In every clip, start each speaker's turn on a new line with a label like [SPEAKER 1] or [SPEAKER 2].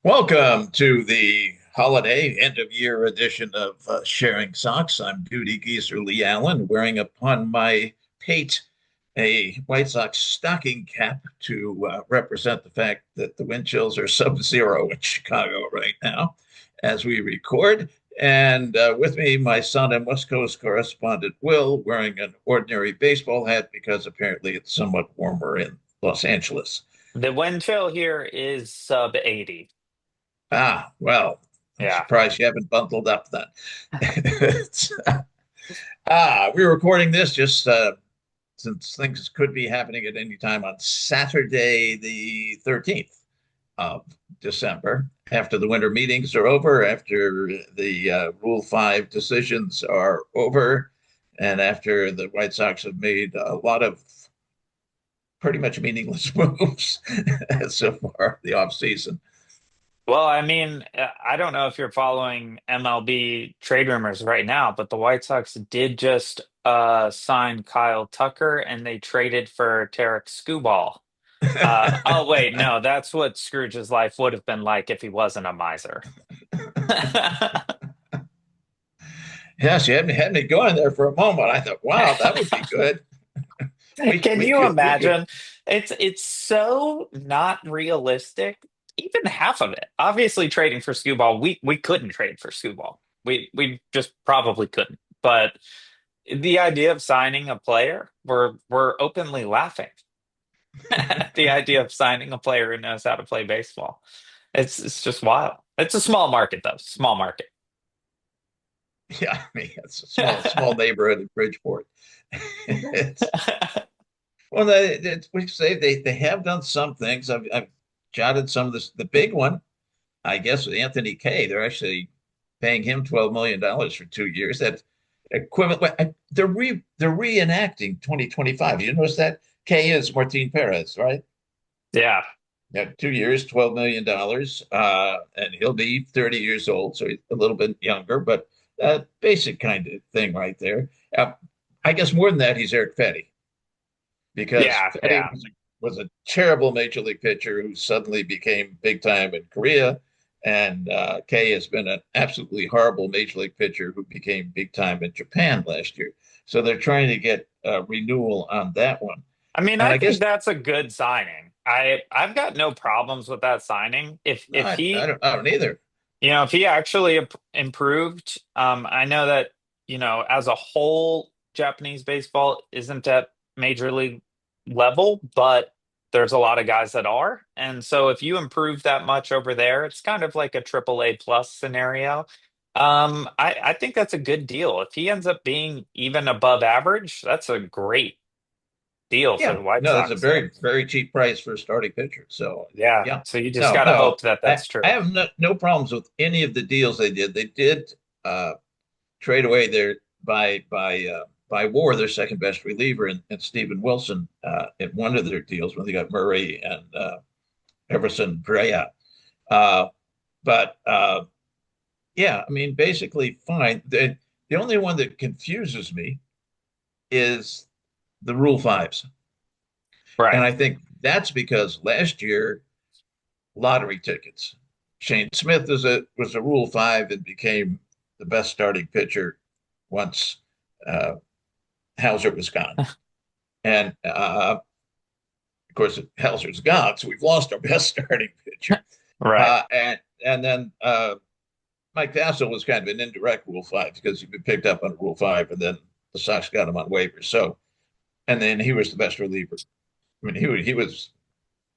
[SPEAKER 1] Welcome to the holiday end of year edition of Sharing Socks. I'm duty geezer Leigh Allan, wearing upon my pate a White Sox stocking cap to represent the fact that the wind chills are sub-zero in Chicago right now as we record. And with me, my son and West Coast correspondent Will, wearing an ordinary baseball hat because apparently it's somewhat warmer in Los Angeles.
[SPEAKER 2] The wind chill here is sub 80.
[SPEAKER 1] Ah, well, I'm
[SPEAKER 2] Yeah.
[SPEAKER 1] surprised you haven't bundled up then. We're recording this just since things could be happening at any time on Saturday, the 13th of December, after the winter meetings are over, after the Rule 5 decisions are over, and after the White Sox have made a lot of pretty much meaningless moves so far the offseason.
[SPEAKER 2] Well, I mean, I don't know if you're following MLB trade rumors right now, but the White Sox did just sign Kyle Tucker and they traded for Tarek Skubal. Oh, wait, no, that's what Scrooge's life would have been like if he wasn't a miser.
[SPEAKER 1] Yes, you had me going there for a moment. I thought, wow, that would be good. We
[SPEAKER 2] Can
[SPEAKER 1] we
[SPEAKER 2] you
[SPEAKER 1] could we could
[SPEAKER 2] imagine? It's so not realistic. Even half of it. Obviously, trading for Skubal, we couldn't trade for Skubal. We just probably couldn't. But the idea of signing a player, we're openly laughing at the idea of signing a player who knows how to play baseball. It's just wild. It's a small market though. Small market.
[SPEAKER 1] yeah, I mean it's a small neighborhood in Bridgeport. It's well we say they have done some things. I've jotted some of this. The big one, I guess, with Anthony Kay. They're actually paying him $12 million for 2 years. That equivalent. They're reenacting 2025. You notice that Kay is Martin Perez, right?
[SPEAKER 2] Yeah.
[SPEAKER 1] Yeah, 2 years, $12 million, and he'll be 30 years old, so he's a little bit younger, but basic kind of thing right there. I guess more than that, he's Eric Fetty because
[SPEAKER 2] Yeah.
[SPEAKER 1] Fetty
[SPEAKER 2] Yeah.
[SPEAKER 1] was a terrible major league pitcher who suddenly became big time in Korea, and Kay has been an absolutely horrible major league pitcher who became big time in Japan last year. So they're trying to get renewal on that one,
[SPEAKER 2] I mean,
[SPEAKER 1] and
[SPEAKER 2] I
[SPEAKER 1] I
[SPEAKER 2] think
[SPEAKER 1] guess
[SPEAKER 2] that's a good signing. I've got no problems with that signing.
[SPEAKER 1] no,
[SPEAKER 2] If he
[SPEAKER 1] I don't either.
[SPEAKER 2] if he actually improved, I know that, as a whole, Japanese baseball isn't at major league level, but there's a lot of guys that are. And so if you improve that much over there, it's kind of like a triple A plus scenario. I think that's a good deal. If he ends up being even above average, that's a great deal for
[SPEAKER 1] Yeah,
[SPEAKER 2] the White
[SPEAKER 1] no, that's a
[SPEAKER 2] Sox. So,
[SPEAKER 1] very cheap price for a starting pitcher. So
[SPEAKER 2] yeah.
[SPEAKER 1] yeah,
[SPEAKER 2] So you just
[SPEAKER 1] no,
[SPEAKER 2] got to
[SPEAKER 1] no,
[SPEAKER 2] hope that
[SPEAKER 1] I,
[SPEAKER 2] that's
[SPEAKER 1] I
[SPEAKER 2] true.
[SPEAKER 1] have no problems with any of the deals they did. They did trade away by war their second best reliever and Stephen Wilson in one of their deals when they got Murray and Everson Brea. Uh, but yeah, I mean basically fine. The only one that confuses me is the Rule Fives. And
[SPEAKER 2] Right.
[SPEAKER 1] I think that's because last year, lottery tickets. Shane Smith was a Rule 5 and became the best starting pitcher once uh, Hauser was gone. And of course, Hauser's gone, so we've lost our best starting pitcher.
[SPEAKER 2] Right.
[SPEAKER 1] And then Mike Vasil was kind of an indirect Rule 5 because he'd been picked up on Rule 5, and then the Sox got him on waivers. So, and then he was the best reliever. I mean, he was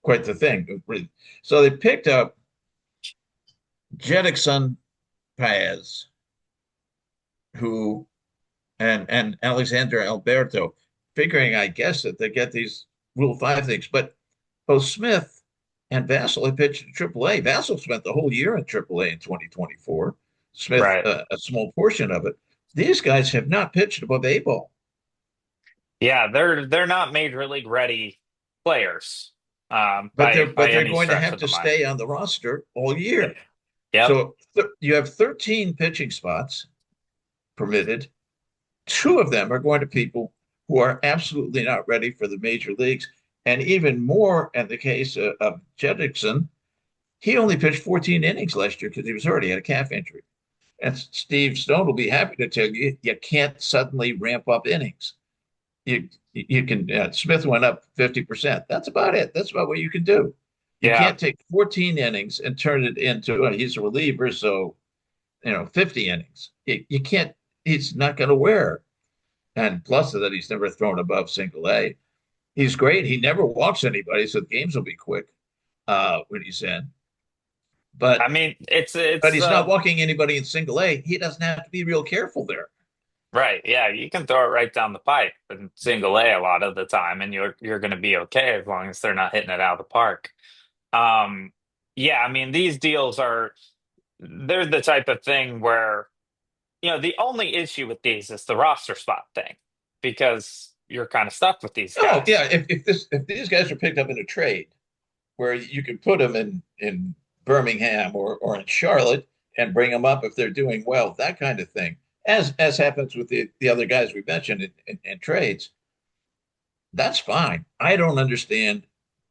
[SPEAKER 1] quite the thing. So they picked up Jedickson Paez, who and Alexander Alberto, figuring, I guess, that they get these Rule 5 things. But both Smith and Vassell had pitched in AAA. Vassell spent the whole year in AAA in 2024. Smith,
[SPEAKER 2] Right.
[SPEAKER 1] a small portion of it. These guys have not pitched above A ball,
[SPEAKER 2] Yeah, they're not major league ready players,
[SPEAKER 1] but they're
[SPEAKER 2] by
[SPEAKER 1] but they're
[SPEAKER 2] any
[SPEAKER 1] going to
[SPEAKER 2] stretch
[SPEAKER 1] have
[SPEAKER 2] of the
[SPEAKER 1] to
[SPEAKER 2] mind.
[SPEAKER 1] stay on the roster all year.
[SPEAKER 2] Yep.
[SPEAKER 1] So you have 13 pitching spots permitted. Two of them are going to people who are absolutely not ready for the major leagues. And even more in the case of Jedickson, He only pitched 14 innings last year because he was hurt. He had a calf injury. And Steve Stone will be happy to tell you you can't suddenly ramp up innings. You can Smith went up 50%. That's about it. That's about what you can do. You
[SPEAKER 2] Yeah.
[SPEAKER 1] can't take 14 innings and turn it into he's a reliever, so 50 innings. You can't. He's not going to wear. And plus that he's never thrown above single A. He's great. He never walks anybody, so the games will be quick when he's in.
[SPEAKER 2] I
[SPEAKER 1] But
[SPEAKER 2] mean, it's
[SPEAKER 1] but
[SPEAKER 2] it's
[SPEAKER 1] he's not walking anybody in single A. He doesn't have to be real careful there.
[SPEAKER 2] right. Yeah, you can throw it right down the pipe and single A a lot of the time, and you're going to be okay as long as they're not hitting it out of the park. Um, yeah, I mean, these deals are they're the type of thing where, the only issue with these is the roster spot thing because you're kind of stuck with these
[SPEAKER 1] Oh
[SPEAKER 2] guys.
[SPEAKER 1] yeah, if these guys are picked up in a trade where you can put them in Birmingham or in Charlotte and bring them up if they're doing well, that kind of thing, as happens with the other guys we mentioned in trades, that's fine. I don't understand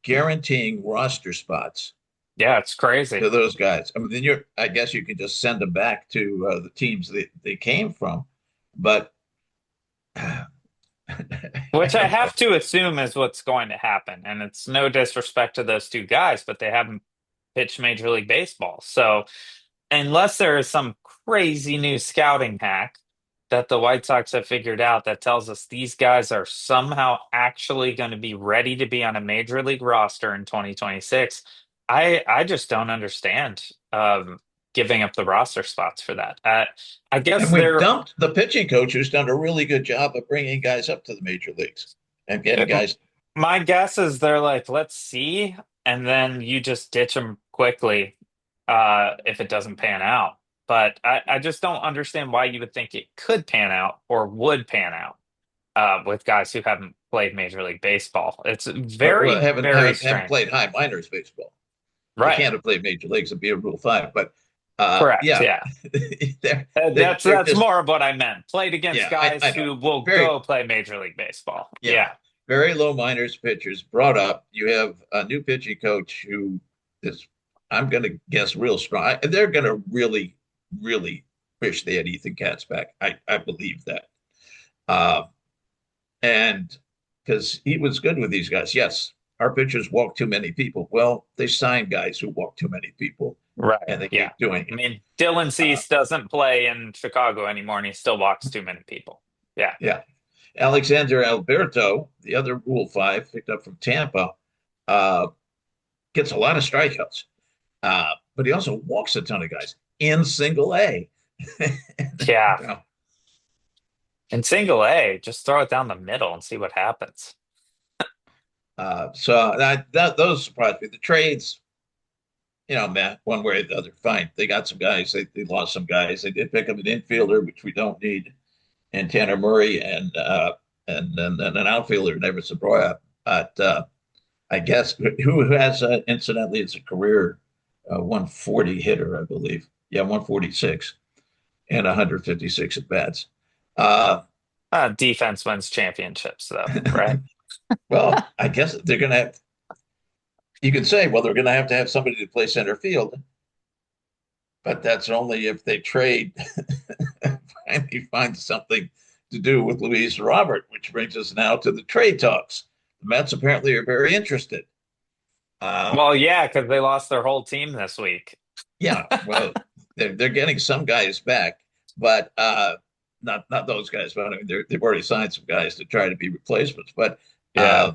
[SPEAKER 1] guaranteeing roster spots
[SPEAKER 2] Yeah, it's crazy.
[SPEAKER 1] to those guys. I mean, then I guess you can just send them back to the teams they came from, but I
[SPEAKER 2] Which I
[SPEAKER 1] don't know.
[SPEAKER 2] have to assume is what's going to happen. And it's no disrespect to those two guys, but they haven't pitched Major League Baseball. So unless there is some crazy new scouting hack that the White Sox have figured out that tells us these guys are somehow actually going to be ready to be on a major league roster in 2026, I just don't understand giving up the roster spots for that. I guess
[SPEAKER 1] And we've
[SPEAKER 2] they're
[SPEAKER 1] dumped the pitching coach who's done a really good job of bringing guys up to the major leagues and getting guys.
[SPEAKER 2] my guess is they're like, let's see, and then you just ditch them quickly if it doesn't pan out. But I just don't understand why you would think it could pan out or would pan out with guys who haven't played Major League Baseball. It's
[SPEAKER 1] Well,
[SPEAKER 2] very,
[SPEAKER 1] haven't
[SPEAKER 2] very
[SPEAKER 1] haven't
[SPEAKER 2] strange.
[SPEAKER 1] played high minors baseball. They
[SPEAKER 2] Right.
[SPEAKER 1] can't have played major leagues and be a Rule 5. But
[SPEAKER 2] Correct.
[SPEAKER 1] yeah,
[SPEAKER 2] Yeah.
[SPEAKER 1] they're
[SPEAKER 2] That's
[SPEAKER 1] just
[SPEAKER 2] more of what I meant. Played against
[SPEAKER 1] yeah.
[SPEAKER 2] guys
[SPEAKER 1] I know
[SPEAKER 2] who will
[SPEAKER 1] very
[SPEAKER 2] go play Major League Baseball.
[SPEAKER 1] yeah
[SPEAKER 2] Yeah.
[SPEAKER 1] very low minors pitchers brought up. You have a new pitching coach who is I'm going to guess real strong. They're going to really wish they had Ethan Katz back. I believe that. Uh, and because he was good with these guys. Yes, our pitchers walk too many people. Well, they sign guys who walk too many people,
[SPEAKER 2] Right.
[SPEAKER 1] and they
[SPEAKER 2] Yeah.
[SPEAKER 1] keep doing
[SPEAKER 2] I
[SPEAKER 1] it.
[SPEAKER 2] mean, Dylan
[SPEAKER 1] Uh,
[SPEAKER 2] Cease doesn't play in Chicago anymore, and he still walks too many people. Yeah.
[SPEAKER 1] yeah, Alexander Alberto, the other Rule 5, picked up from Tampa, uh, gets a lot of strikeouts, but he also walks a ton of guys in single A.
[SPEAKER 2] Yeah.
[SPEAKER 1] You know,
[SPEAKER 2] In single A, just throw it down the middle and see what happens.
[SPEAKER 1] so those surprised me. The trades, Matt, one way or the other, fine. They got some guys. They lost some guys. They did pick up an infielder, which we don't need, and Tanner Murray, and an outfielder, Never Sabroya. But I guess who has incidentally is a career 140 hitter, I believe. Yeah, 146 and 156 at bats. Uh,
[SPEAKER 2] Defense wins championships, though, right?
[SPEAKER 1] well, I guess they're going to have. You can say, well, they're going to have somebody to play center field, but that's only if they trade finally find something to do with Luis Robert, which brings us now to the trade talks. The Mets apparently are very interested. Uh,
[SPEAKER 2] Well, yeah, because they lost their whole team this week.
[SPEAKER 1] yeah, well, they're getting some guys back, but not those guys. But I mean, they've already signed some guys to try to be replacements.
[SPEAKER 2] Yeah.
[SPEAKER 1] Uh,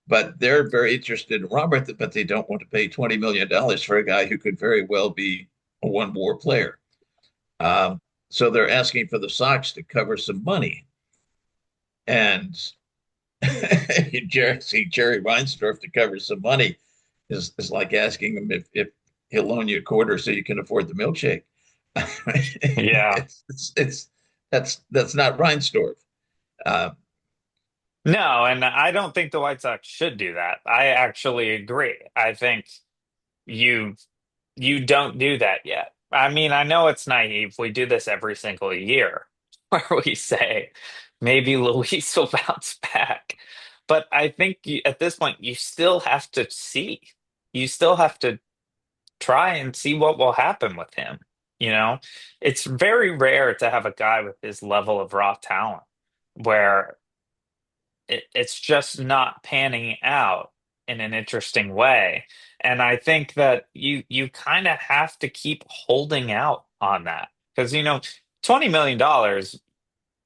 [SPEAKER 1] but they're very interested in Robert, but they don't want to pay $20 million for a guy who could very well be a one WAR player. Um, so they're asking for the Sox to cover some money. And Jerry Reinsdorf to cover some money is like asking him if he'll loan you a quarter so you can afford the milkshake.
[SPEAKER 2] Yeah.
[SPEAKER 1] It's that's not Reinsdorf. Uh,
[SPEAKER 2] No, and I don't think the White Sox should do that. I actually agree. I think you you don't do that yet. I mean, I know it's naive. We do this every single year where we say maybe Luis will bounce back. But I think at this point, you still have to see. You still have to try and see what will happen with him. You know, it's very rare to have a guy with his level of raw talent where it's just not panning out in an interesting way. And I think that you kind of have to keep holding out on that because $20 million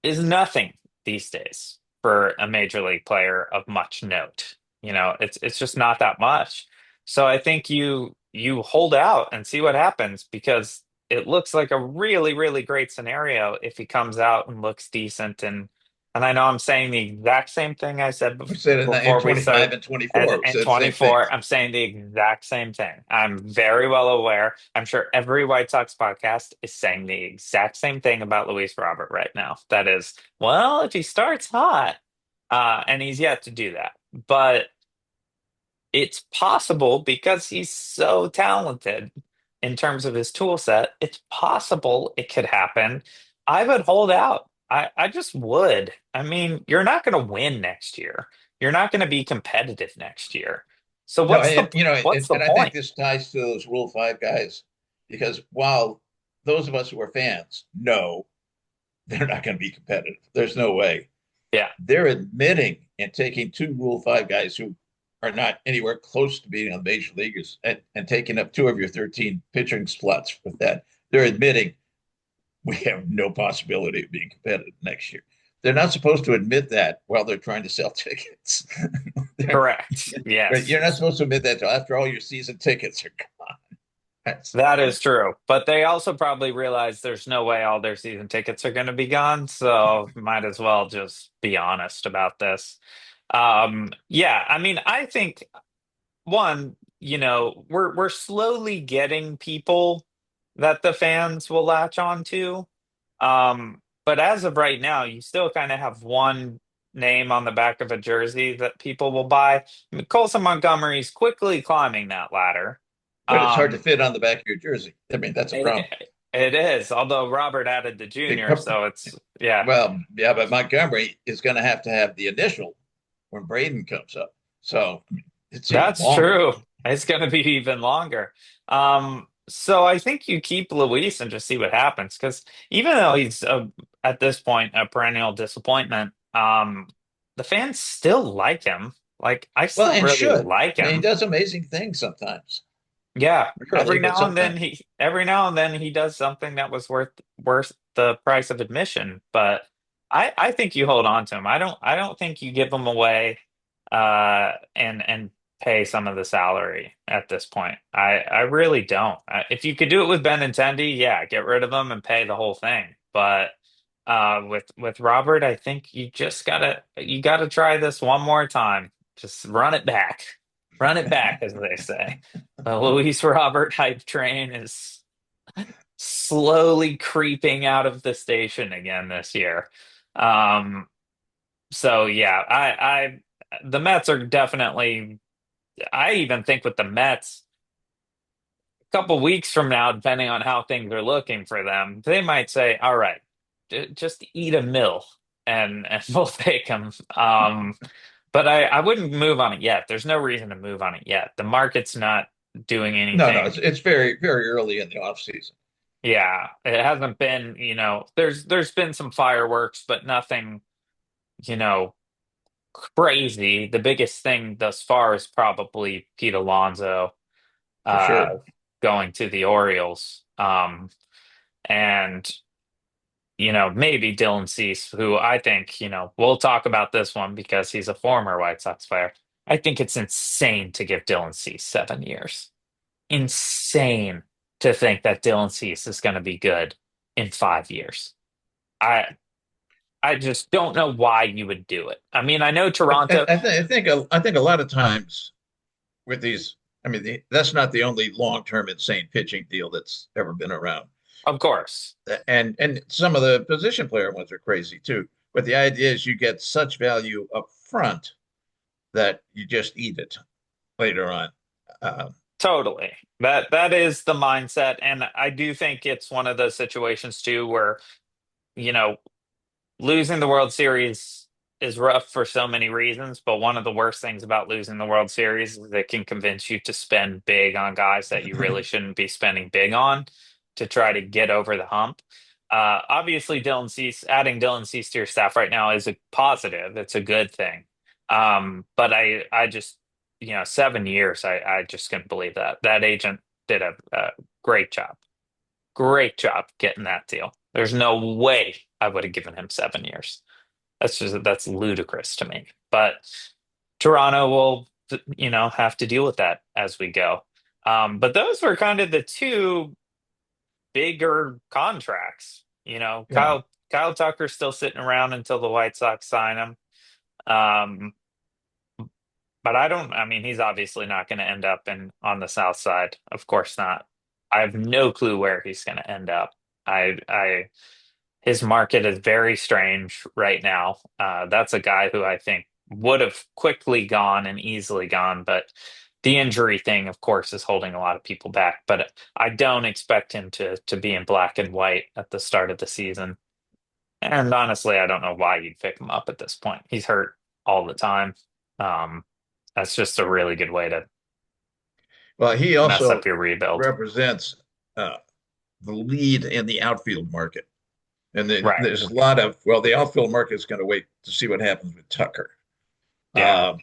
[SPEAKER 2] is nothing these days for a major league player of much note. It's just not that much. So I think you hold out and see what happens because it looks like a really, really great scenario if he comes out and looks decent and I know I'm saying the exact same thing I said
[SPEAKER 1] We said in
[SPEAKER 2] before we
[SPEAKER 1] 25
[SPEAKER 2] started.
[SPEAKER 1] and 24.
[SPEAKER 2] As
[SPEAKER 1] We
[SPEAKER 2] in
[SPEAKER 1] said the same thing.
[SPEAKER 2] 24, I'm saying the exact same thing. I'm very well aware. I'm sure every White Sox podcast is saying the exact same thing about Luis Robert right now. That is, well, if he starts hot, and he's yet to do that. But it's possible because he's so talented in terms of his tool set. It's possible it could happen. I would hold out. I just would. I mean, you're not going to win next year. You're not going to be competitive next year. So
[SPEAKER 1] No,
[SPEAKER 2] what's the what's the
[SPEAKER 1] and I think
[SPEAKER 2] point?
[SPEAKER 1] this ties to those Rule 5 guys because while those of us who are fans know they're not going to be competitive, there's no way.
[SPEAKER 2] Yeah,
[SPEAKER 1] They're admitting and taking two Rule 5 guys who are not anywhere close to being on the major leaguers and taking up two of your 13 pitching slots with that. They're admitting we have no possibility of being competitive next year. They're not supposed to admit that while they're trying to sell tickets.
[SPEAKER 2] correct.
[SPEAKER 1] You're not
[SPEAKER 2] Yes.
[SPEAKER 1] supposed to admit that till after all your season tickets are gone. That's,
[SPEAKER 2] That is true. But they also probably realize there's no way all their season tickets are going to be gone. So might as well just be honest about this. Yeah, I mean, I think one, we're slowly getting people that the fans will latch on to. But as of right now, you still kind of have one name on the back of a jersey that people will buy. I mean, Colson Montgomery's quickly climbing that ladder.
[SPEAKER 1] but it's hard to
[SPEAKER 2] Um,
[SPEAKER 1] fit on the back of your jersey. I mean, that's a problem.
[SPEAKER 2] it is, although Robert added the junior, so it's yeah,
[SPEAKER 1] Well, yeah, but Montgomery is going to have the initial when Braden comes up. So it's even
[SPEAKER 2] that's
[SPEAKER 1] longer.
[SPEAKER 2] true. It's going to be even longer. So I think you keep Luis and just see what happens because even though he's at this point a perennial disappointment, the fans still like him. Like I
[SPEAKER 1] Well,
[SPEAKER 2] still
[SPEAKER 1] and
[SPEAKER 2] really
[SPEAKER 1] should.
[SPEAKER 2] like
[SPEAKER 1] I mean, he
[SPEAKER 2] him.
[SPEAKER 1] does amazing things sometimes.
[SPEAKER 2] Yeah,
[SPEAKER 1] Rarely, but sometimes.
[SPEAKER 2] every now and then he does something that was worth the price of admission. But I think you hold on to him. I don't think you give him away and pay some of the salary at this point. I really don't. If you could do it with Benintendi, yeah, get rid of him and pay the whole thing. But with Robert, I think you gotta try this one more time. Just run it back, as they say. The Luis Robert hype train is slowly creeping out of the station again this year. Um, so yeah, the Mets are definitely. I even think with the Mets, a couple weeks from now, depending on how things are looking for them, they might say, "All right, just eat a mill, and we'll take them." But I wouldn't move on it yet. There's no reason to move on it yet. The market's not doing
[SPEAKER 1] No, no,
[SPEAKER 2] anything.
[SPEAKER 1] it's very, very early in the offseason
[SPEAKER 2] Yeah, it hasn't been, there's been some fireworks, but nothing, you know, crazy. The biggest thing thus far is probably Pete Alonso
[SPEAKER 1] for
[SPEAKER 2] uh
[SPEAKER 1] sure.
[SPEAKER 2] going to the Orioles. And maybe Dylan Cease, who I think, we'll talk about this one because he's a former White Sox player. I think it's insane to give Dylan Cease 7 years. Insane to think that Dylan Cease is going to be good in 5 years. I I just don't know why you would do it. I mean, I know Toronto,
[SPEAKER 1] I think a lot of times with these, I mean, that's not the only long-term insane pitching deal that's ever been around.
[SPEAKER 2] of course.
[SPEAKER 1] And some of the position player ones are crazy too. But the idea is you get such value up front that you just eat it later on. Uh,
[SPEAKER 2] Totally. That is the mindset, and I do think it's one of those situations too where, you know, losing the World Series. is rough for so many reasons, but one of the worst things about losing the World Series is it can convince you to spend big on guys that you really shouldn't be spending big on to try to get over the hump. Obviously, adding Dylan Cease to your staff right now is a positive. It's a good thing. But I just, 7 years, I just couldn't believe that. That agent did a great job. Great job getting that deal. There's no way I would have given him 7 years. That's ludicrous to me. But Toronto will, have to deal with that as we go. But those were kind of the two bigger contracts.
[SPEAKER 1] Yeah.
[SPEAKER 2] Kyle Tucker's still sitting around until the White Sox sign him. Um, but I mean, he's obviously not going to end up on the South Side. Of course not. I have no clue where he's going to end up. His market is very strange right now. That's a guy who I think would have quickly gone and easily gone, but the injury thing, of course, is holding a lot of people back. But I don't expect him to be in black and white at the start of the season. And honestly, I don't know why you'd pick him up at this point. He's hurt all the time. Um, that's just a really good way to
[SPEAKER 1] Well, he
[SPEAKER 2] mess
[SPEAKER 1] also
[SPEAKER 2] up your rebuild.
[SPEAKER 1] represents uh, the lead in the outfield market. And then
[SPEAKER 2] Right.
[SPEAKER 1] there's a lot of, well, the outfield market is going to wait to see what happens with Tucker.
[SPEAKER 2] Yeah.
[SPEAKER 1] Uh,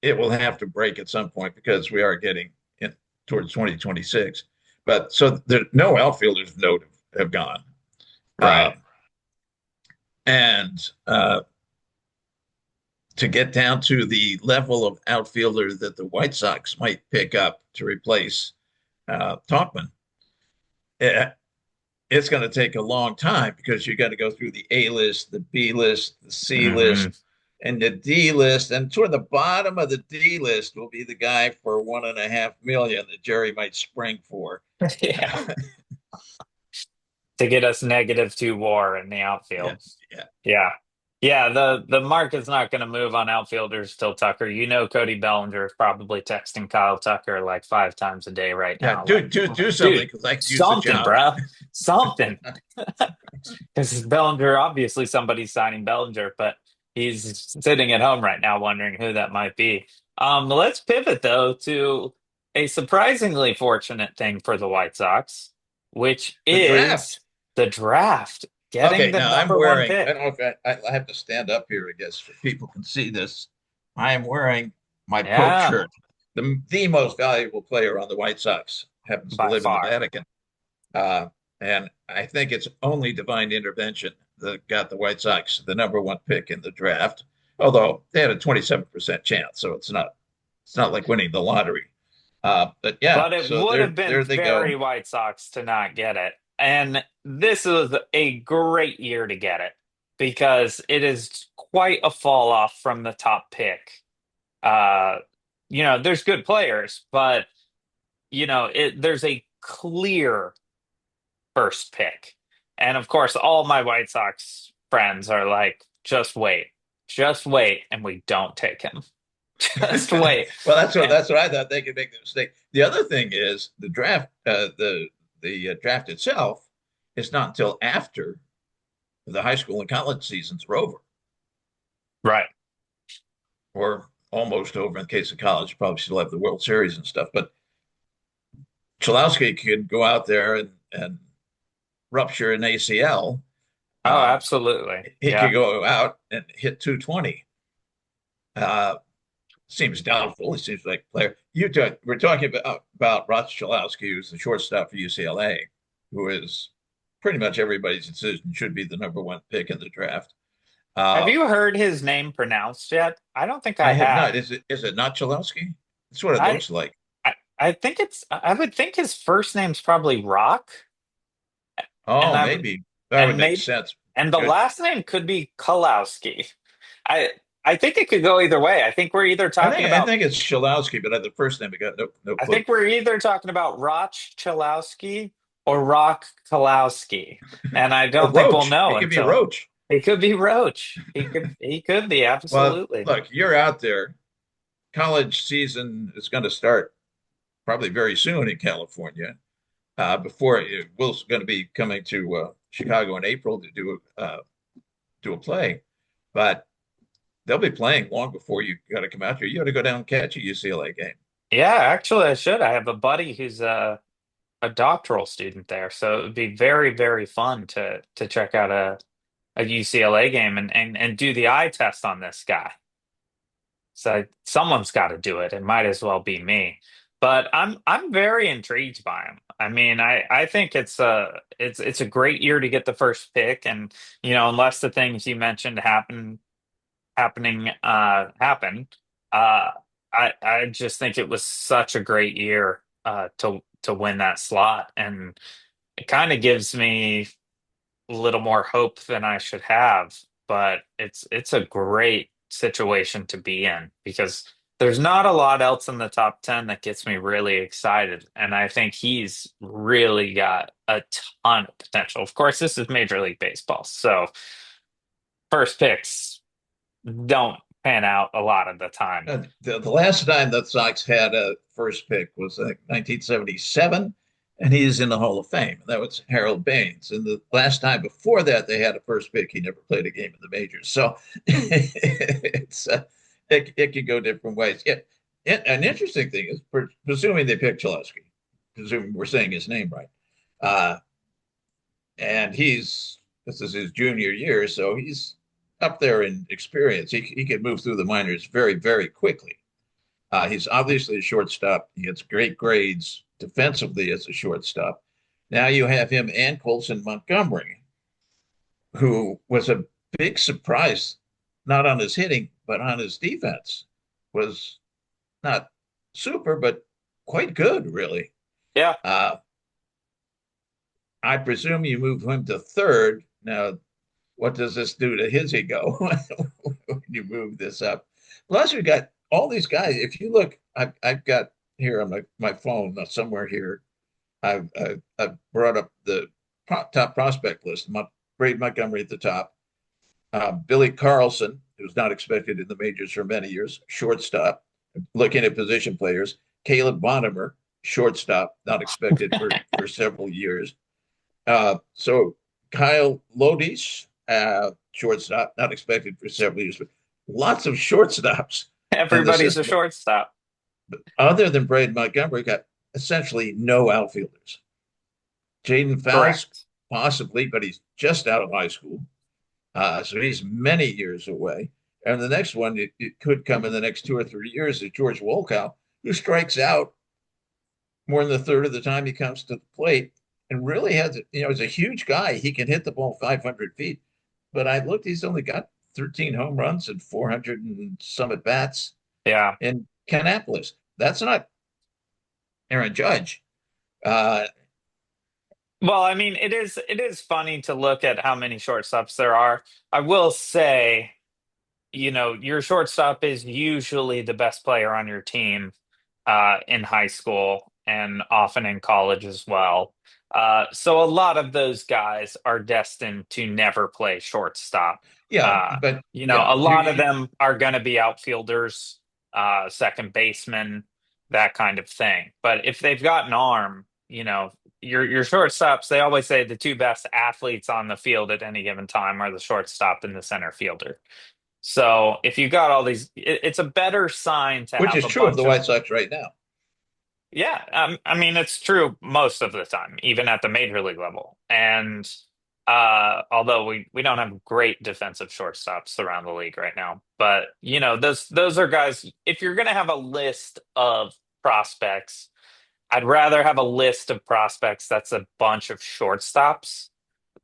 [SPEAKER 1] it will have to break at some point because we are getting in towards 2026. But so there, no outfielders note have gone.
[SPEAKER 2] Right.
[SPEAKER 1] Um, and to get down to the level of outfielder that the White Sox might pick up to replace Talkman, it, it's going to take a long time because you got to go through the A list, the B list, the C
[SPEAKER 2] Hmm.
[SPEAKER 1] list, and the D list. And toward the bottom of the D list will be the guy for 1.5 million that Jerry might spring for.
[SPEAKER 2] Yeah. To get us -2 WAR in the
[SPEAKER 1] Yeah,
[SPEAKER 2] outfield.
[SPEAKER 1] yeah,
[SPEAKER 2] Yeah. Yeah, the market's not going to move on outfielders till Tucker. Cody Bellinger is probably texting Kyle Tucker like 5 times a day right
[SPEAKER 1] yeah.
[SPEAKER 2] now. Like,
[SPEAKER 1] Do something
[SPEAKER 2] dude,
[SPEAKER 1] because I could use the
[SPEAKER 2] something,
[SPEAKER 1] job.
[SPEAKER 2] bro. Something. Because Bellinger, obviously somebody's signing Bellinger, but he's sitting at home right now wondering who that might be. Let's pivot though to a surprisingly fortunate thing for the White Sox, which
[SPEAKER 1] The draft.
[SPEAKER 2] is the draft, getting
[SPEAKER 1] Okay,
[SPEAKER 2] the
[SPEAKER 1] now I'm
[SPEAKER 2] number one
[SPEAKER 1] wearing, I
[SPEAKER 2] pick.
[SPEAKER 1] don't know if I have to stand up here, I guess, so people can see this. I am wearing my Pope
[SPEAKER 2] Yeah,
[SPEAKER 1] shirt. The most valuable player on the White Sox happens to
[SPEAKER 2] by
[SPEAKER 1] live in the
[SPEAKER 2] far.
[SPEAKER 1] Vatican. Uh, and I think it's only divine intervention that got the White Sox the number one pick in the draft. Although they had a 27% chance, so it's not like winning the lottery. But yeah,
[SPEAKER 2] But it
[SPEAKER 1] so
[SPEAKER 2] would have been
[SPEAKER 1] there they
[SPEAKER 2] very
[SPEAKER 1] go.
[SPEAKER 2] White Sox to not get it. And this was a great year to get it because it is quite a fall off from the top pick. Uh, there's good players, but there's a clear first pick. And of course, all my White Sox friends are like, just wait, and we don't take him. Just wait.
[SPEAKER 1] Well,
[SPEAKER 2] And
[SPEAKER 1] that's what I thought they could make the mistake. The other thing is the draft, the draft itself is not until after the high school and college seasons are over,
[SPEAKER 2] right.
[SPEAKER 1] or almost over in case of college. Probably still have the World Series and stuff, but Chalowski could go out there and rupture an ACL.
[SPEAKER 2] Oh,
[SPEAKER 1] Uh,
[SPEAKER 2] absolutely.
[SPEAKER 1] he could
[SPEAKER 2] Yeah.
[SPEAKER 1] go out and hit 220. Uh, Seems doubtful. He seems like a player. We're talking about Ross Chalowski, who's the shortstop for UCLA, who is pretty much everybody's decision should be the number one pick in the draft.
[SPEAKER 2] Have
[SPEAKER 1] Uh,
[SPEAKER 2] you heard his name pronounced yet? I don't think
[SPEAKER 1] I
[SPEAKER 2] I
[SPEAKER 1] have not.
[SPEAKER 2] have.
[SPEAKER 1] Is it not Chalowski? That's what it
[SPEAKER 2] I
[SPEAKER 1] looks like.
[SPEAKER 2] I think I would think his first name's probably Rock, and
[SPEAKER 1] Oh,
[SPEAKER 2] I would
[SPEAKER 1] maybe that would
[SPEAKER 2] and
[SPEAKER 1] make
[SPEAKER 2] maybe
[SPEAKER 1] sense.
[SPEAKER 2] and the
[SPEAKER 1] Good.
[SPEAKER 2] last name could be Kalowski. I I think it could go either way.
[SPEAKER 1] I think it's Chalowski, but the first name I got no
[SPEAKER 2] I
[SPEAKER 1] clue.
[SPEAKER 2] think we're either talking about Roch Chalowski or Rock Kalowski, and I
[SPEAKER 1] Or
[SPEAKER 2] don't think we'll
[SPEAKER 1] Roach.
[SPEAKER 2] know
[SPEAKER 1] It could be
[SPEAKER 2] until
[SPEAKER 1] Roach.
[SPEAKER 2] he could be Roach. He could be
[SPEAKER 1] Well,
[SPEAKER 2] absolutely.
[SPEAKER 1] look, you're out there. College season is going to start probably very soon in California. Before Will's going to be coming to Chicago in April to do a play. but they'll be playing long before you got to come out here. You got to go down and catch a UCLA game.
[SPEAKER 2] Yeah, actually, I should. I have a buddy who's a doctoral student there, so it would be very, very fun to check out a UCLA game and do the eye test on this guy. So someone's got to do it. It might as well be me. But I'm very intrigued by him. I mean, I think it's a great year to get the first pick, and unless the things you mentioned happen, uh, I just think it was such a great year to win that slot, and it kind of gives me a little more hope than I should have, but it's a great situation to be in because there's not a lot else in the top 10 that gets me really excited. And I think he's really got a ton of potential. Of course, this is Major League Baseball, so first picks don't pan out a lot of the time.
[SPEAKER 1] The last time the Sox had a first pick was 1977, and he's in the Hall of Fame. That was Harold Baines. And the last time before that they had a first pick, he never played a game in the majors. So it can go different ways. An interesting thing is, presuming they picked Chalesky, presuming we're saying his name right, uh, and this is his junior year, so he's up there in experience. He could move through the minors very, very quickly. He's obviously a shortstop. He gets great grades defensively as a shortstop. Now you have him and Colson Montgomery, who was a big surprise, not on his hitting, but on his defense. Was not super, but quite good, really.
[SPEAKER 2] Yeah.
[SPEAKER 1] Uh, I presume you move him to third. Now, what does this do to his ego when you move this up? Plus, we got all these guys. If you look, I've got here on my phone somewhere here. I've brought up the top prospect list. Braid Montgomery at the top. Billy Carlson, who's not expected in the majors for many years, shortstop. Looking at position players, Caleb Bonham, shortstop, not expected for several years. So Kyle Lodish, shortstop, not expected for several years, but lots of shortstops in the
[SPEAKER 2] Everybody's a
[SPEAKER 1] system.
[SPEAKER 2] shortstop.
[SPEAKER 1] But other than Braden Montgomery, got essentially no outfielders. Jaden Fowles,
[SPEAKER 2] Correct.
[SPEAKER 1] possibly, but he's just out of high school. So he's many years away. And the next one, it could come in the next 2 or 3 years, is George Wolkow, who strikes out more than a third of the time he comes to the plate and really has, he's a huge guy. He can hit the ball 500 feet. But I looked, he's only got 13 home runs and 400 and some at bats
[SPEAKER 2] Yeah.
[SPEAKER 1] in Canapolis. That's not Aaron Judge. Uh,
[SPEAKER 2] Well, I mean, it is funny to look at how many shortstops there are. I will say, your shortstop is usually the best player on your team in high school and often in college as well. So a lot of those guys are destined to never play shortstop.
[SPEAKER 1] yeah, but yeah,
[SPEAKER 2] A lot of them are going to be outfielders, second baseman, that kind of thing. But if they've got an arm, your shortstops, they always say the two best athletes on the field at any given time are the shortstop and the center fielder. So if you got all these, it's a better sign to
[SPEAKER 1] which
[SPEAKER 2] have
[SPEAKER 1] is
[SPEAKER 2] a
[SPEAKER 1] true of the
[SPEAKER 2] bunch of,
[SPEAKER 1] White Sox right now.
[SPEAKER 2] yeah, I mean, it's true most of the time, even at the major league level. And although we don't have great defensive shortstops around the league right now, but those are guys. If you're going to have a list of prospects, I'd rather have a list of prospects that's a bunch of shortstops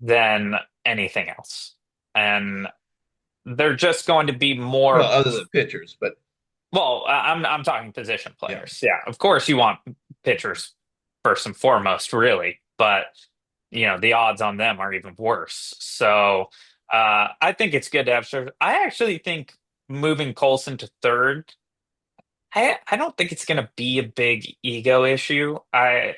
[SPEAKER 2] than anything else. And they're just going to be
[SPEAKER 1] Well,
[SPEAKER 2] more.
[SPEAKER 1] other than pitchers, but
[SPEAKER 2] Well, I'm talking position
[SPEAKER 1] yeah.
[SPEAKER 2] players. Yeah, of course you want pitchers first and foremost, really, but the odds on them are even worse. So I think it's good to have. I actually think moving Colson to third. I don't think it's going to be a big ego issue. I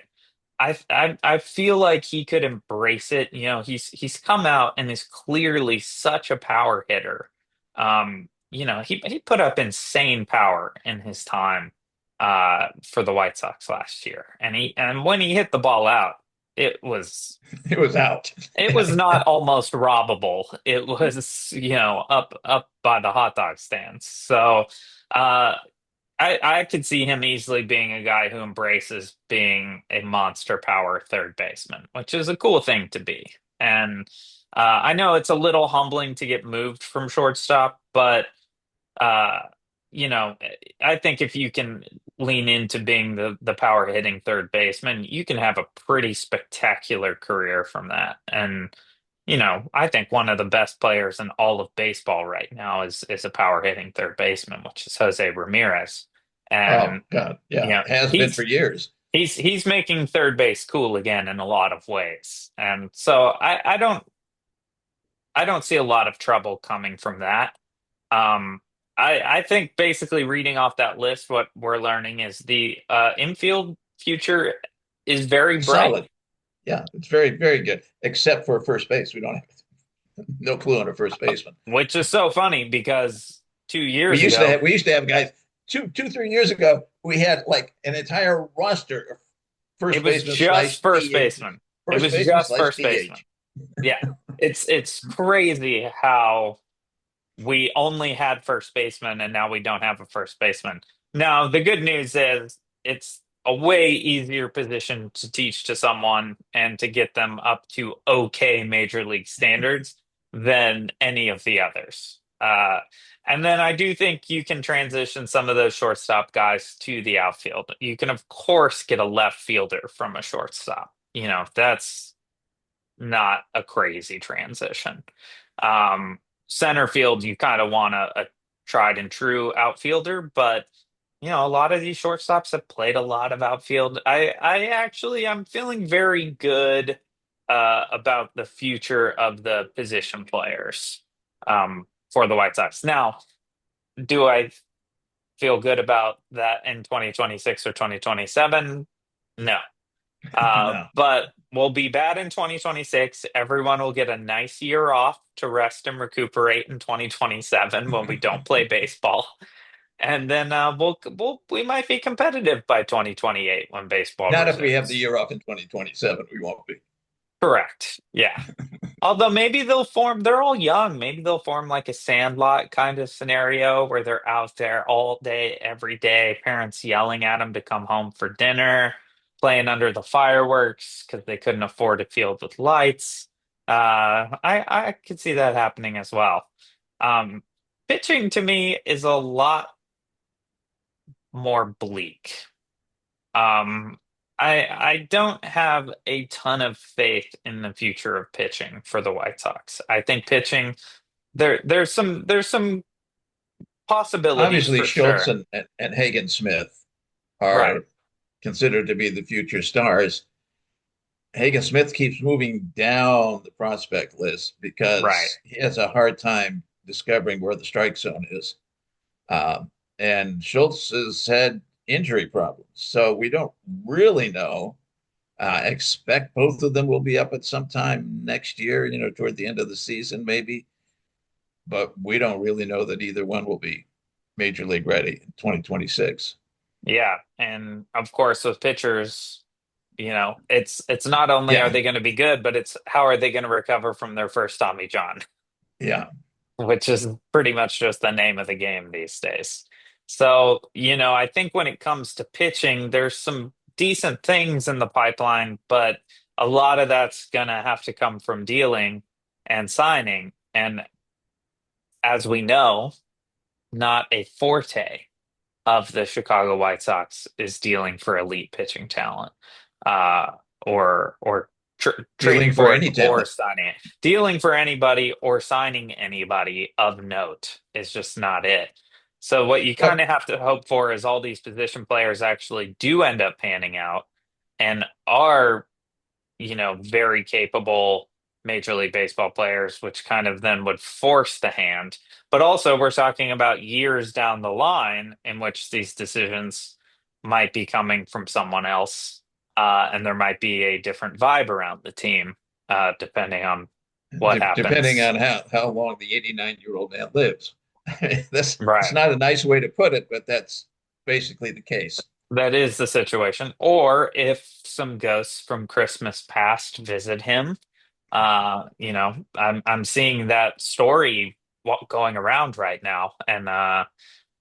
[SPEAKER 2] feel like he could embrace it. He's come out and is clearly such a power hitter. He put up insane power in his time for the White Sox last year. And when he hit the ball out, it was
[SPEAKER 1] It was out.
[SPEAKER 2] it was not almost robbable. It was, up by the hot dog stands. So uh I could see him easily being a guy who embraces being a monster power third baseman, which is a cool thing to be. And I know it's a little humbling to get moved from shortstop, but uh, you know, I think if you can lean into being the power hitting third baseman, you can have a pretty spectacular career from that. And I think one of the best players in all of baseball right now is a power hitting third baseman, which is Jose Ramirez.
[SPEAKER 1] Oh
[SPEAKER 2] And
[SPEAKER 1] God, yeah, has been for
[SPEAKER 2] he's
[SPEAKER 1] years.
[SPEAKER 2] he's making third base cool again in a lot of ways. And so I don't see a lot of trouble coming from that. Um, I think basically reading off that list, what we're learning is the infield future is very bright,
[SPEAKER 1] Solid. Yeah, it's very, very good. Except for first base, we don't have no clue on a first baseman.
[SPEAKER 2] which is so funny because two
[SPEAKER 1] We
[SPEAKER 2] years
[SPEAKER 1] used to
[SPEAKER 2] ago
[SPEAKER 1] have we used to have guys 3 years ago. We had like an entire roster of
[SPEAKER 2] it
[SPEAKER 1] first
[SPEAKER 2] was
[SPEAKER 1] baseman
[SPEAKER 2] just
[SPEAKER 1] slash
[SPEAKER 2] first
[SPEAKER 1] DH,
[SPEAKER 2] baseman. It
[SPEAKER 1] first
[SPEAKER 2] was
[SPEAKER 1] baseman
[SPEAKER 2] just
[SPEAKER 1] slash
[SPEAKER 2] first baseman.
[SPEAKER 1] DH.
[SPEAKER 2] Yeah, it's crazy how we only had first baseman and now we don't have a first baseman. Now, the good news is it's a way easier position to teach to someone and to get them up to okay major league standards than any of the others. And then I do think you can transition some of those shortstop guys to the outfield. You can, of course, get a left fielder from a shortstop. That's not a crazy transition. Um, Center field, you kind of want a tried and true outfielder, but a lot of these shortstops have played a lot of outfield. I'm feeling very good about the future of the position players for the White Sox. Now, do I feel good about that in 2026 or 2027? No.
[SPEAKER 1] No,
[SPEAKER 2] But we'll be bad in 2026. Everyone will get a nice year off to rest and recuperate in 2027 when we don't play baseball. And then we might be competitive by 2028 when baseball
[SPEAKER 1] not if we have the
[SPEAKER 2] resumes.
[SPEAKER 1] year off in 2027. We won't be.
[SPEAKER 2] Correct. Yeah. Although maybe they're all young. Maybe they'll form like a sandlot kind of scenario where they're out there all day, every day, parents yelling at them to come home for dinner, playing under the fireworks because they couldn't afford a field with lights. I could see that happening as well. Um, Pitching to me is a lot more bleak. Um, I don't have a ton of faith in the future of pitching for the White Sox. I think pitching there's some possibilities
[SPEAKER 1] Obviously,
[SPEAKER 2] for
[SPEAKER 1] Schultz
[SPEAKER 2] sure.
[SPEAKER 1] and Hagen Smith
[SPEAKER 2] Right,
[SPEAKER 1] are considered to be the future stars. Hagen Smith keeps moving down the prospect list
[SPEAKER 2] right.
[SPEAKER 1] because he has a hard time discovering where the strike zone is. And Schultz has had injury problems. So we don't really know. Expect both of them will be up at some time next year, toward the end of the season, maybe. But we don't really know that either one will be major league ready in 2026.
[SPEAKER 2] Yeah, and of course with pitchers, it's not only are
[SPEAKER 1] Yeah.
[SPEAKER 2] they going to be good, but it's how are they going to recover from their first Tommy John,
[SPEAKER 1] Yeah.
[SPEAKER 2] which is pretty much just the name of the game these days. So, I think when it comes to pitching, there's some decent things in the pipeline, but a lot of that's going to have to come from dealing and signing. And as we know, not a forte of the Chicago White Sox is dealing for elite pitching talent, or trading
[SPEAKER 1] Dealing for
[SPEAKER 2] for it
[SPEAKER 1] any
[SPEAKER 2] or
[SPEAKER 1] talent.
[SPEAKER 2] signing it. Dealing for anybody or signing anybody of note is just not it. So what you kind
[SPEAKER 1] But
[SPEAKER 2] of have to hope for is all these position players actually do end up panning out and are very capable Major League Baseball players, which kind of then would force the hand. But also, we're talking about years down the line in which these decisions might be coming from someone else, and there might be a different vibe around the team, depending on what
[SPEAKER 1] depending
[SPEAKER 2] happens.
[SPEAKER 1] on how long the 89-year-old man lives. That's it's
[SPEAKER 2] Right.
[SPEAKER 1] not a nice way to put it, but that's basically the case.
[SPEAKER 2] That is the situation. Or if some ghosts from Christmas past visit him, I'm seeing that story going around right now, and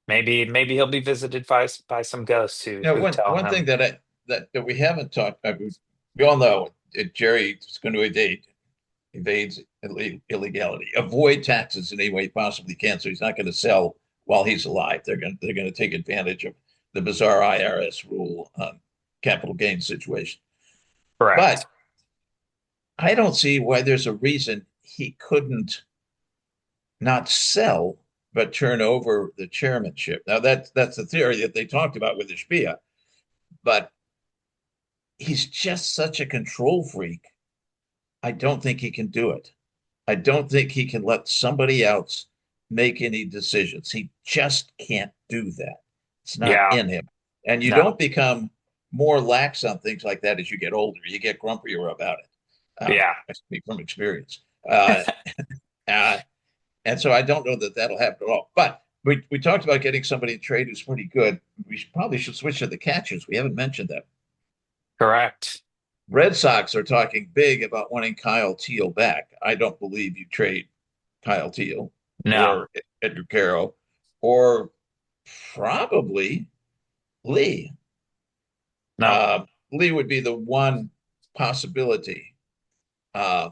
[SPEAKER 2] maybe he'll be visited by some ghosts who
[SPEAKER 1] You know,
[SPEAKER 2] who
[SPEAKER 1] one
[SPEAKER 2] tell
[SPEAKER 1] one thing
[SPEAKER 2] him.
[SPEAKER 1] that we haven't talked about, we all know Jerry is going to evades illegality, avoid taxes in any way he possibly can. So he's not going to sell while he's alive. They're going to take advantage of the bizarre IRS rule on capital gains situation.
[SPEAKER 2] Correct.
[SPEAKER 1] But I don't see why there's a reason he couldn't not sell but turn over the chairmanship. Now that's the theory that they talked about with Ishbia, but he's just such a control freak. I don't think he can do it. I don't think he can let somebody else make any decisions. He just can't do that. It's not
[SPEAKER 2] Yeah.
[SPEAKER 1] in him. And you
[SPEAKER 2] No.
[SPEAKER 1] don't become more lax on things like that as you get older. You get grumpier about it.
[SPEAKER 2] Yeah.
[SPEAKER 1] I speak from experience. Uh, uh, and so I don't know that that'll happen at all. But we talked about getting somebody in trade who's pretty good. Probably should switch to the catchers. We haven't mentioned that.
[SPEAKER 2] Correct.
[SPEAKER 1] Red Sox are talking big about wanting Kyle Teel back. I don't believe you trade Kyle Teel
[SPEAKER 2] No.
[SPEAKER 1] or Edgar Caro or probably Leigh.
[SPEAKER 2] No.
[SPEAKER 1] Leigh would be the one possibility. Uh,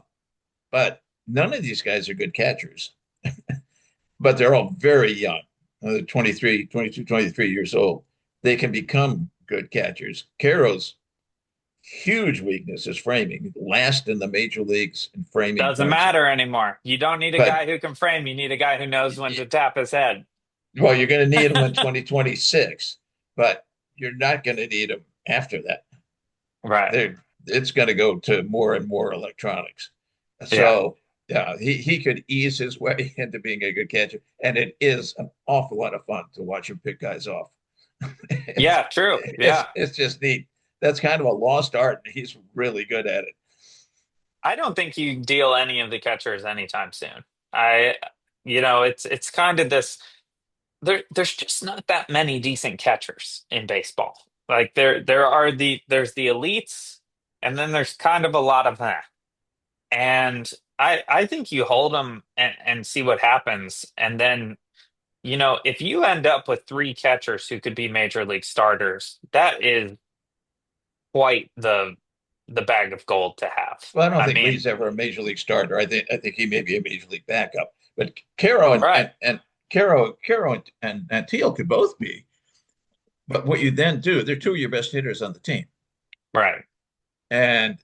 [SPEAKER 1] but none of these guys are good catchers, but they're all very young. 23, 22, 23 years old. They can become good catchers. Caro's huge weakness is framing, last in the major leagues in framing
[SPEAKER 2] Doesn't
[SPEAKER 1] points.
[SPEAKER 2] matter anymore. You don't need a
[SPEAKER 1] But
[SPEAKER 2] guy who can frame. You need a guy who knows when to tap his head.
[SPEAKER 1] well, you're going to need them in 2026, but you're not going to need them after that.
[SPEAKER 2] Right.
[SPEAKER 1] It's going to go to more and more electronics.
[SPEAKER 2] Yeah.
[SPEAKER 1] So yeah, he could ease his way into being a good catcher, and it is an awful lot of fun to watch him pick guys off. it's,
[SPEAKER 2] Yeah. True.
[SPEAKER 1] it's
[SPEAKER 2] Yeah.
[SPEAKER 1] it's just neat. That's kind of a lost art, and he's really good at it.
[SPEAKER 2] I don't think you deal any of the catchers anytime soon. I, it's kind of this. There's just not that many decent catchers in baseball. Like there's the elites, and then there's kind of a lot of that. And I think you hold them and see what happens. And then, if you end up with three catchers who could be major league starters, that is quite the bag of gold to have.
[SPEAKER 1] Well, I don't
[SPEAKER 2] I
[SPEAKER 1] think
[SPEAKER 2] mean,
[SPEAKER 1] Lee's ever a major league starter. I think he may be a major league backup. But Caro and
[SPEAKER 2] right,
[SPEAKER 1] and, and Caro and Teal could both be. But what you then do, they're two of your best hitters on the team.
[SPEAKER 2] right.
[SPEAKER 1] And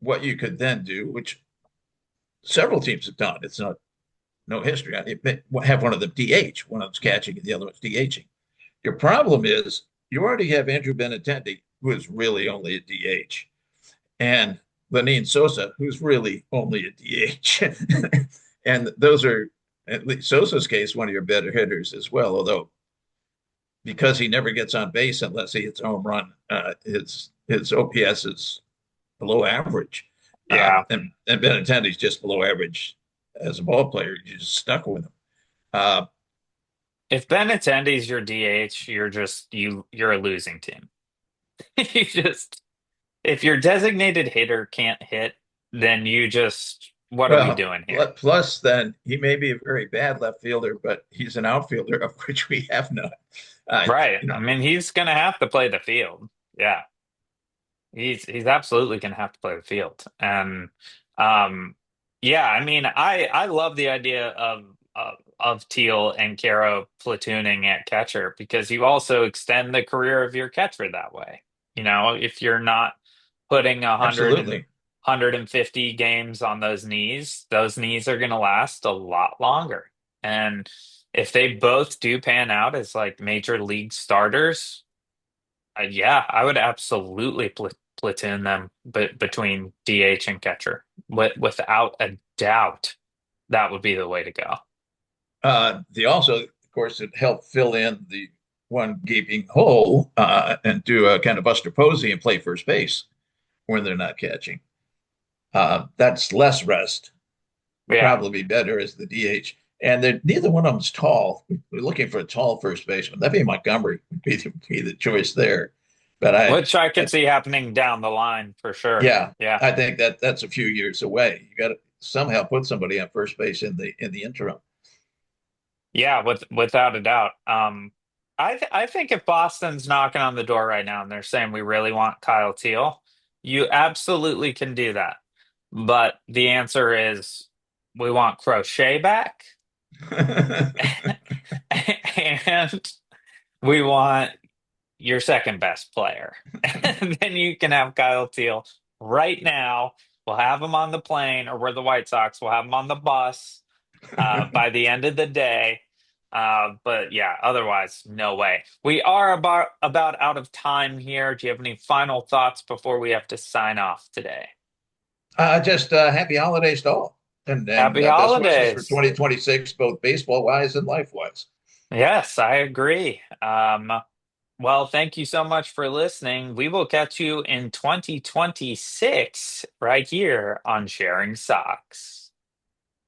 [SPEAKER 1] what you could then do, which several teams have done, it's not no history on it, have one of them DH, one of them's catching and the other one's DHing. Your problem is you already have Andrew Benintendi, who is really only a DH, and Lenine Sosa, who's really only a DH. And those are, at least Sosa's case, one of your better hitters as well, although because he never gets on base unless he hits a home run, his OPS is below average.
[SPEAKER 2] Yeah.
[SPEAKER 1] And Benintendi's just below average as a ball player. You're just stuck with him. Uh,
[SPEAKER 2] If Ben Attendee's your DH, you're a losing team. You just if your designated hitter can't hit, then what are we
[SPEAKER 1] well,
[SPEAKER 2] doing here?
[SPEAKER 1] plus then he may be a very bad left fielder, but he's an outfielder of which we have none. Uh,
[SPEAKER 2] Right.
[SPEAKER 1] you know,
[SPEAKER 2] I mean, he's gonna have to play the field. Yeah. He's absolutely gonna have to play the field. And um yeah, I mean, I love the idea of Teal and Caro platooning at catcher because you also extend the career of your catcher that way. If you're not putting
[SPEAKER 1] absolutely.
[SPEAKER 2] 150 games on those knees are gonna last a lot longer. And if they both do pan out as like major league starters, yeah, I would absolutely platoon them between DH and catcher. Without a doubt, that would be the way to go.
[SPEAKER 1] They also, of course, it helped fill in the one gaping hole and do a kind of Buster Posey and play first base when they're not catching. That's less rest,
[SPEAKER 2] Yeah,
[SPEAKER 1] probably better as the DH. and neither one of them's tall. We're looking for a tall first baseman. That'd be Montgomery would be the choice there. But
[SPEAKER 2] Which I could see happening down the line for sure.
[SPEAKER 1] yeah,
[SPEAKER 2] Yeah.
[SPEAKER 1] I think that's a few years away. You got to somehow put somebody on first base in the interim.
[SPEAKER 2] Yeah, without a doubt. I think if Boston's knocking on the door right now and they're saying we really want Kyle Teel, you absolutely can do that. But the answer is we want Crochet back and we want your second best player. And then you can have Kyle Teel right now. We'll have him on the plane, or we're the White Sox. We'll have him on the bus by the end of the day. But yeah, otherwise, no way. We are about out of time here. Do you have any final thoughts before we have to sign off today?
[SPEAKER 1] Just happy holidays to all, and
[SPEAKER 2] Happy
[SPEAKER 1] best wishes for
[SPEAKER 2] holidays.
[SPEAKER 1] 2026, both baseball wise and life wise.
[SPEAKER 2] Yes, I agree. Well, thank you so much for listening. We will catch you in 2026 right here on Sharing Socks.